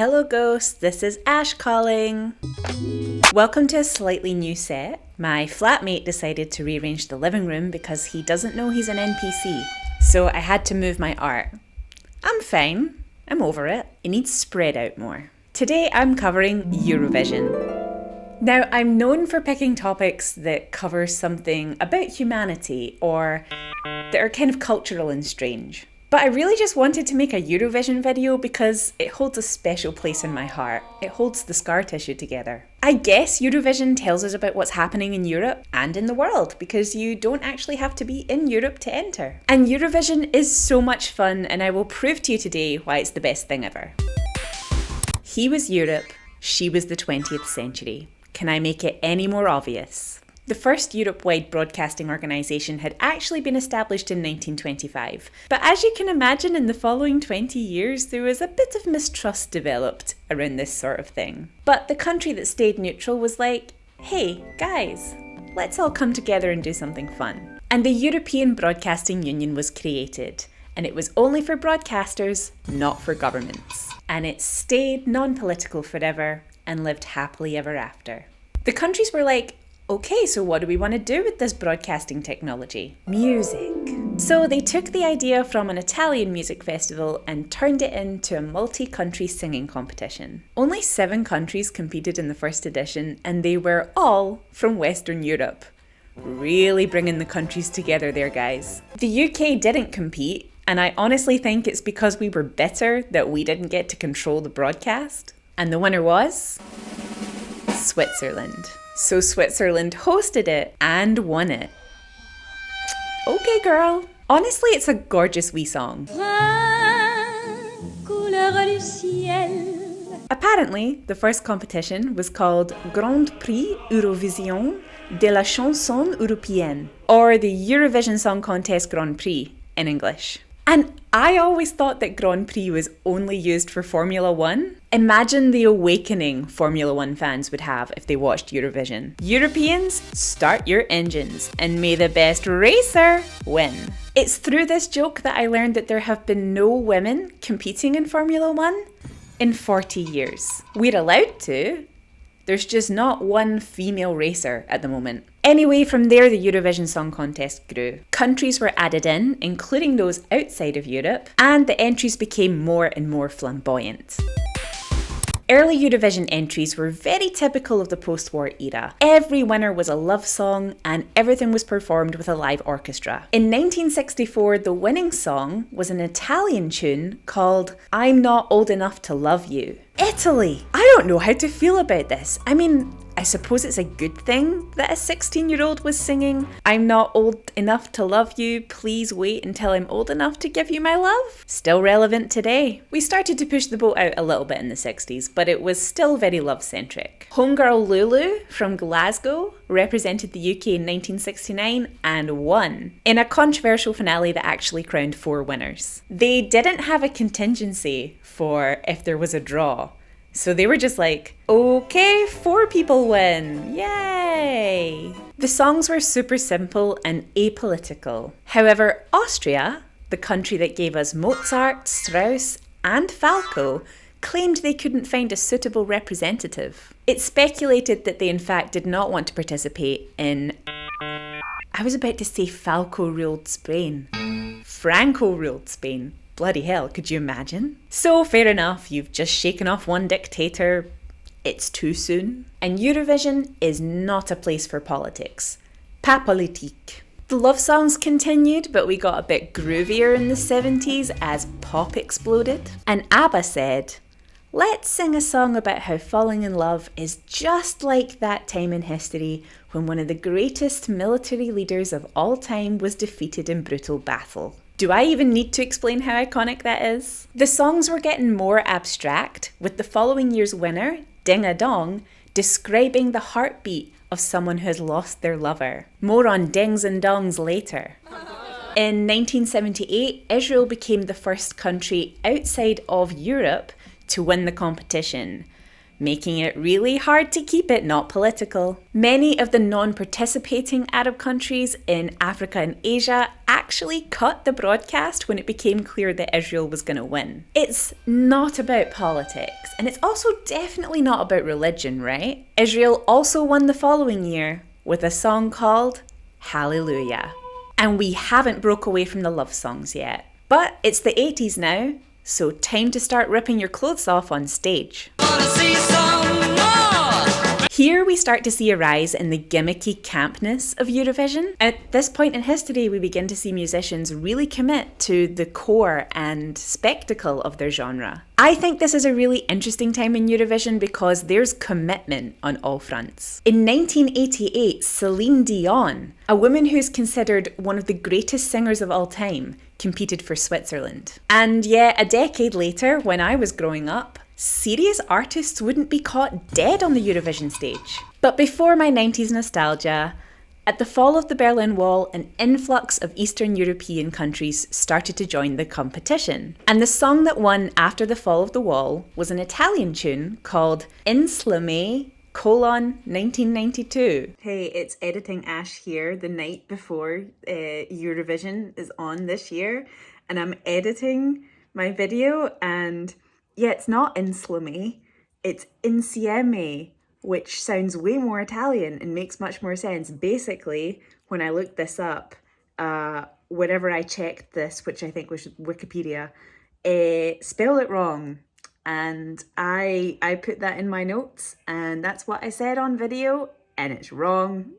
Hello ghosts, this is Ash calling. Welcome to a slightly new set. My flatmate decided to rearrange the living room because he doesn't know he's an NPC. So I had to move my art. I'm fine. I'm over it. It needs spread out more. Today I'm covering Eurovision. Now, I'm known for picking topics that cover something about humanity or that are kind of cultural and strange. But I really just wanted to make a Eurovision video because it holds a special place in my heart. It holds the scar tissue together. I guess Eurovision tells us about what's happening in Europe and in the world because you don't actually have to be in Europe to enter. And Eurovision is so much fun, and I will prove to you today why it's the best thing ever. He was Europe, she was the 20th century. Can I make it any more obvious? The first Europe-wide broadcasting organisation had actually been established in 1925. But as you can imagine, in the following 20 years, there was a bit of mistrust developed around this sort of thing. But the country that stayed neutral was like, hey, guys, let's all come together and do something fun. And the European Broadcasting Union was created. And it was only for broadcasters, not for governments. And it stayed non-political forever and lived happily ever after. The countries were like, okay, so what do we want to do with this broadcasting technology? Music. So they took the idea from an Italian music festival and turned it into a multi-country singing competition. Only 7 countries competed in the first edition, and they were all from Western Europe. Really bringing the countries together there, guys. The UK didn't compete, and I honestly think it's because we were bitter that we didn't get to control the broadcast. And the winner was Switzerland. So Switzerland hosted it and won it. Okay, girl. Honestly, it's a gorgeous wee song. Apparently, the first competition was called Grand Prix Eurovision de la Chanson Européenne, or the Eurovision Song Contest Grand Prix in English. And I always thought that Grand Prix was only used for Formula 1. Imagine the awakening Formula 1 fans would have if they watched Eurovision. Europeans, start your engines and may the best racer win. It's through this joke that I learned that there have been no women competing in Formula 1 in 40 years. We're allowed to. There's just not one female racer at the moment. Anyway, from there the Eurovision Song Contest grew. Countries were added in, including those outside of Europe, and the entries became more and more flamboyant. Early Eurovision entries were very typical of the post-war era. Every winner was a love song and everything was performed with a live orchestra. In 1964, the winning song was an Italian tune called I'm Not Old Enough to Love You. Italy! I don't know how to feel about this. I mean, I suppose it's a good thing that a 16-year-old was singing I'm not old enough to love you, please wait until I'm old enough to give you my love. Still relevant today. We started to push the boat out a little bit in the 60s, but it was still very love-centric. Homegirl Lulu from Glasgow represented the UK in 1969 and won, in a controversial finale that actually crowned 4 winners. They didn't have a contingency for if there was a draw. So they were just like, okay, 4 people win, yay! The songs were super simple and apolitical. However, Austria, the country that gave us Mozart, Strauss and Falco, claimed they couldn't find a suitable representative. It's speculated that they in fact did not want to participate in... I was about to say Falco ruled Spain. Franco ruled Spain. Bloody hell, could you imagine? So fair enough, you've just shaken off one dictator. It's too soon. And Eurovision is not a place for politics. Pas politique. The love songs continued, but we got a bit groovier in the 70s as pop exploded. And ABBA said, let's sing a song about how falling in love is just like that time in history when one of the greatest military leaders of all time was defeated in brutal battle. Do I even need to explain how iconic that is? The songs were getting more abstract, with the following year's winner, Ding a Dong, describing the heartbeat of someone who has lost their lover. More on dings and dongs later. In 1978, Israel became the first country outside of Europe to win the competition. making it really hard to keep it not political. Many of the non-participating Arab countries in Africa and Asia actually cut the broadcast when it became clear that Israel was going to win. It's not about politics, and it's also definitely not about religion, right? Israel also won the following year with a song called Hallelujah. And we haven't broke away from the love songs yet. But it's the 80s now, so time to start ripping your clothes off on stage. Here we start to see a rise in the gimmicky campness of Eurovision. At this point in history, we begin to see musicians really commit to the core and spectacle of their genre. I think this is a really interesting time in Eurovision because there's commitment on all fronts. In 1988, Celine Dion, a woman who's considered one of the greatest singers of all time, competed for Switzerland. And yet, a decade later, when I was growing up, serious artists wouldn't be caught dead on the Eurovision stage. But before my 90s nostalgia, at the fall of the Berlin Wall, an influx of Eastern European countries started to join the competition. And the song that won after the fall of the wall was an Italian tune called Insieme: 1992. Hey, it's Editing Ash here the night before Eurovision is on this year, and I'm editing my video, and yeah, it's not Insieme, it's Insieme, which sounds way more Italian and makes much more sense. Basically, when I looked this up, whenever I checked this, which I think was Wikipedia, spelled it wrong. And I put that in my notes, and that's what I said on video, and it's wrong.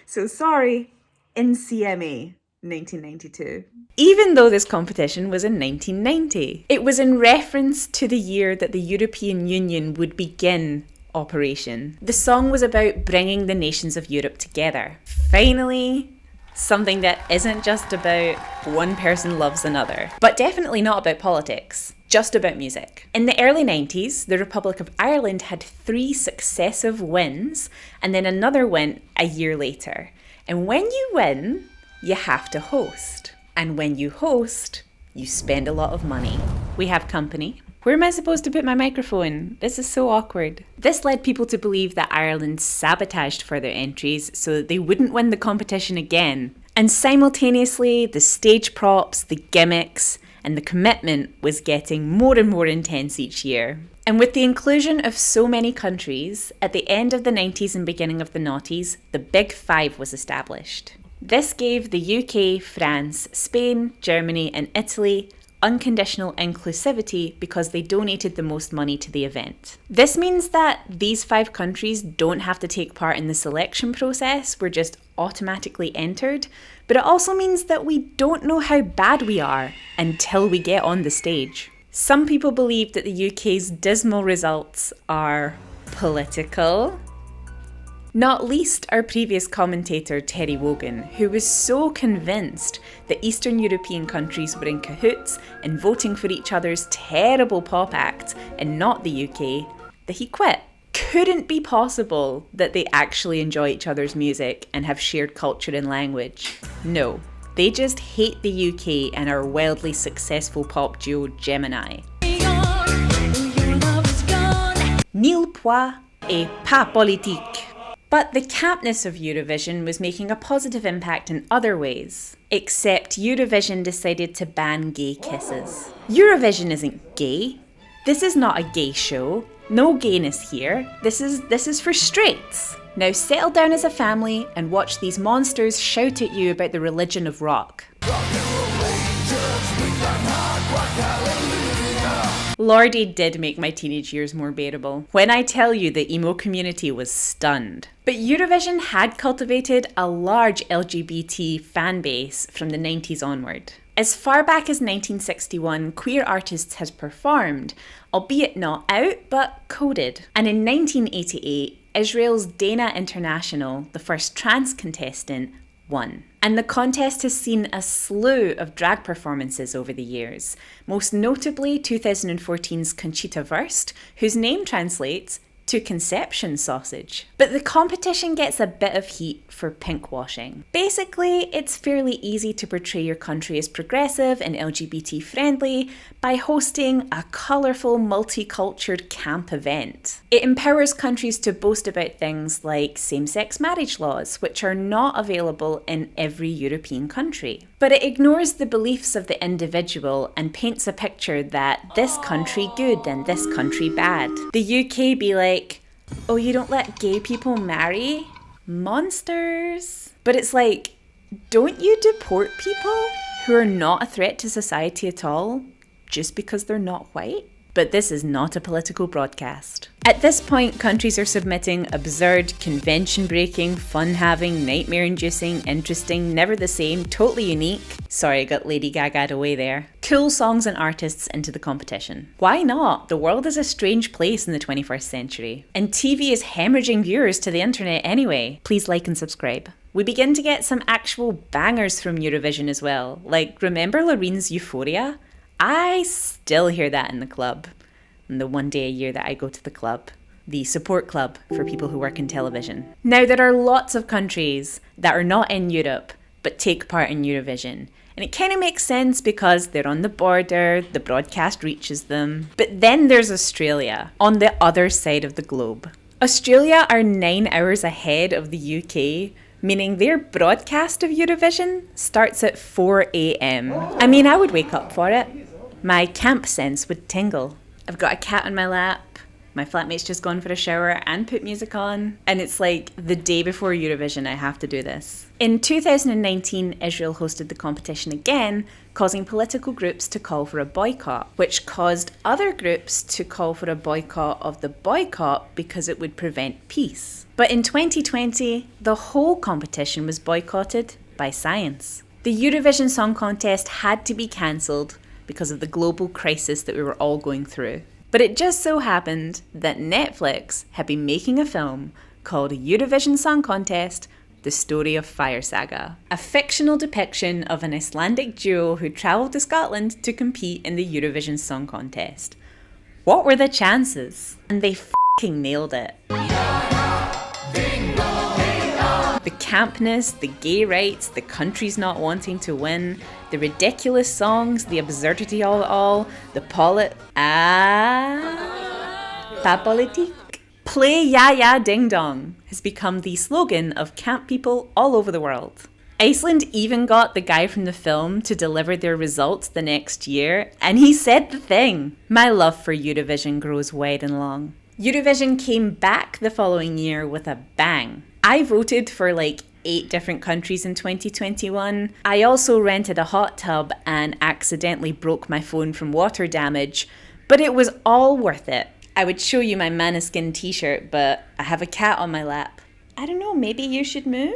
So sorry, Insieme 1992. Even though this competition was in 1990, it was in reference to the year that the European Union would begin operation. The song was about bringing the nations of Europe together. Finally, something that isn't just about one person loves another, but definitely not about politics, just about music. In the early 90s, the Republic of Ireland had 3 successive wins, and then another win a year later. And when you win, you have to host. And when you host, you spend a lot of money. We have company. Where am I supposed to put my microphone? This is so awkward. This led people to believe that Ireland sabotaged further entries so that they wouldn't win the competition again. And simultaneously, the stage props, the gimmicks, and the commitment was getting more and more intense each year. And with the inclusion of so many countries, at the end of the 90s and beginning of the noughties, the Big Five was established. This gave the UK, France, Spain, Germany, and Italy unconditional inclusivity because they donated the most money to the event. This means that these 5 countries don't have to take part in the selection process, we're just automatically entered, but it also means that we don't know how bad we are until we get on the stage. Some people believe that the UK's dismal results are political. Not least our previous commentator Terry Wogan, who was so convinced that Eastern European countries were in cahoots and voting for each other's terrible pop act and not the UK, that he quit. Couldn't be possible that they actually enjoy each other's music and have shared culture and language. No, they just hate the UK and our wildly successful pop duo Gemini. Mille pois et pas politique. But the campness of Eurovision was making a positive impact in other ways. Except Eurovision decided to ban gay kisses. Eurovision isn't gay. This is not a gay show. No gayness here. This is for straights. Now settle down as a family and watch these monsters shout at you about the religion of rock. Lordy did make my teenage years more bearable. When I tell you the emo community was stunned. But Eurovision had cultivated a large LGBT fan base from the 90s onward. As far back as 1961, queer artists had performed, albeit not out, but coded. And in 1988, Israel's Dana International, the first trans contestant, won. And the contest has seen a slew of drag performances over the years, most notably 2014's Conchita Wurst, whose name translates to conception sausage. But the competition gets a bit of heat for pinkwashing. Basically, it's fairly easy to portray your country as progressive and LGBT friendly by hosting a colourful, multicultural camp event. It empowers countries to boast about things like same-sex marriage laws, which are not available in every European country. But it ignores the beliefs of the individual and paints a picture that this country good and this country bad. The UK be like, oh, you don't let gay people marry? Monsters. But it's like, don't you deport people who are not a threat to society at all just because they're not white? But this is not a political broadcast. At this point, countries are submitting absurd, convention-breaking, fun-having, nightmare-inducing, interesting, never the same, totally unique, sorry I got Lady Gaga'd away there, cool songs and artists into the competition. Why not? The world is a strange place in the 21st century. And TV is hemorrhaging viewers to the internet anyway. Please like and subscribe. We begin to get some actual bangers from Eurovision as well. Like, remember Lorene's Euphoria? I still hear that in the club. And the one day a year that I go to the club. The support club for people who work in television. Now, there are lots of countries that are not in Europe, but take part in Eurovision. And it kind of makes sense because they're on the border, the broadcast reaches them. But then there's Australia, on the other side of the globe. Australia are 9 hours ahead of the UK, meaning their broadcast of Eurovision starts at 4 a.m. I mean, I would wake up for it. My camp sense would tingle. I've got a cat on my lap. My flatmate's just gone for a shower and put music on. And it's like the day before Eurovision, I have to do this. In 2019, Israel hosted the competition again, causing political groups to call for a boycott, which caused other groups to call for a boycott of the boycott because it would prevent peace. But in 2020, the whole competition was boycotted by science. The Eurovision Song Contest had to be cancelled because of the global crisis that we were all going through. But it just so happened that Netflix had been making a film called Eurovision Song Contest: The Story of Fire Saga, a fictional depiction of an Icelandic duo who travelled to Scotland to compete in the Eurovision Song Contest. What were the chances? And they f***ing nailed it. The campness, the gay rights, the countries not wanting to win, the ridiculous songs, the absurdity of it all, the pas politique. Play Ya Ya Ding Dong has become the slogan of camp people all over the world. Iceland even got the guy from the film to deliver their results the next year, and he said the thing. My love for Eurovision grows wide and long. Eurovision came back the following year with a bang. I voted for like 8 different countries in 2021. I also rented a hot tub and accidentally broke my phone from water damage, but it was all worth it. I would show you my Maneskin t-shirt, but I have a cat on my lap. I don't know, maybe you should move?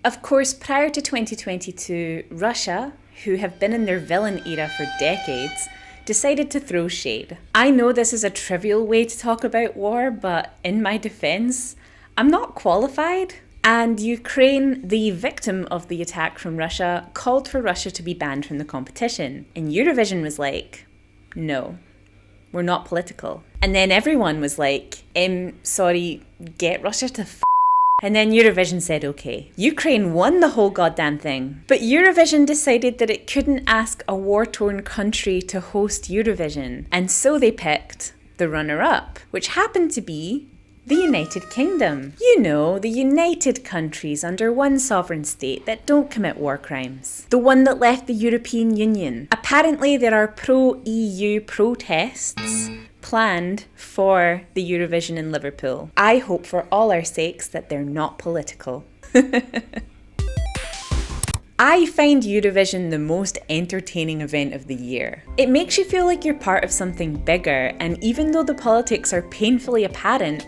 Of course, prior to 2022, Russia, who have been in their villain era for decades, decided to throw shade. I know this is a trivial way to talk about war, but in my defense, I'm not qualified. And Ukraine, the victim of the attack from Russia, called for Russia to be banned from the competition. And Eurovision was like, no, we're not political. And then everyone was like, sorry, get Russia to f***. And then Eurovision said, okay. Ukraine won the whole goddamn thing. But Eurovision decided that it couldn't ask a war-torn country to host Eurovision. And so they picked the runner-up, which happened to be the United Kingdom. You know, the united countries under one sovereign state that don't commit war crimes. The one that left the European Union. Apparently there are pro-EU protests planned for the Eurovision in Liverpool. I hope for all our sakes that they're not political. I find Eurovision the most entertaining event of the year. It makes you feel like you're part of something bigger, and even though the politics are painfully apparent,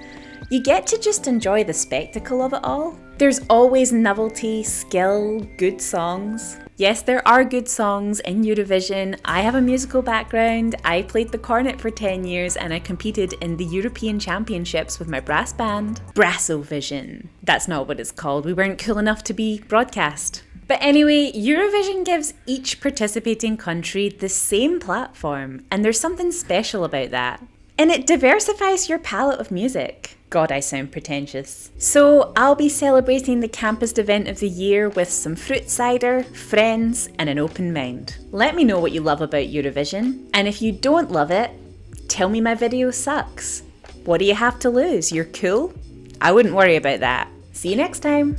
you get to just enjoy the spectacle of it all. There's always novelty, skill, good songs. Yes, there are good songs in Eurovision. I have a musical background. I played the cornet for 10 years and I competed in the European Championships with my brass band. Brassovision. That's not what it's called. We weren't cool enough to be broadcast. But anyway, Eurovision gives each participating country the same platform, and there's something special about that. And it diversifies your palette of music. God, I sound pretentious. So I'll be celebrating the campus event of the year with some fruit cider, friends, and an open mind. Let me know what you love about Eurovision. And if you don't love it, tell me my video sucks. What do you have to lose? You're cool? I wouldn't worry about that. See you next time.